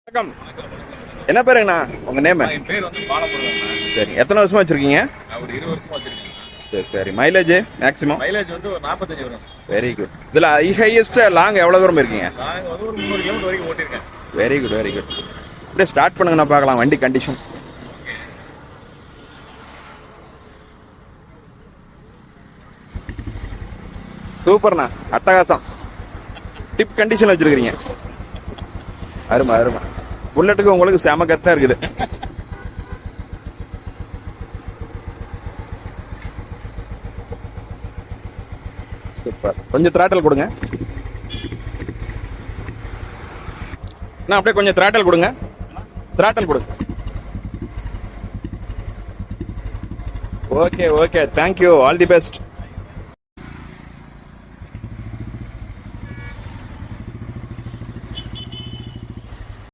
வணக்கம். என்ன பேருங்கண்ணா உங்க நேம்? என் பேர் வந்து பாலமுருகன். சரி, எத்தனை வருஷமா வச்சிருக்கீங்க? நான் ஒரு 20 வருஷமா வச்சிருக்கேன். சரி சரி. Mileage maximum? மைலேஜ் வந்து ஒரு 45 வரும். Very good. இதுல ஹையஸ்ட் லாங் எவ்வளவு தூரம் இருக்கீங்க? நான் வந்து ஒரு 300 கிலோமீட்டர் வரைக்கும் ஓட்டிருக்கேன். Very good very good. அப்படியே ஸ்டார்ட் பண்ணுங்கண்ணா, பார்க்கலாம் வண்டி கண்டிஷன். சூப்பர்ண்ணா, அட்டகாசம். டிப் கண்டிஷன் வச்சிருக்கீங்க. அருமை அருமை. புல்லட்டுக்கு உங்களுக்கு செம கத்தா இருக்குது. சூப்பர். கொஞ்சம் த்ராட்டல் கொடுங்க. அப்படியே கொஞ்சம் த்ராட்டல் கொடுங்க. த்ராட்டல் கொடுங்க. Okay okay, thank you, all the best.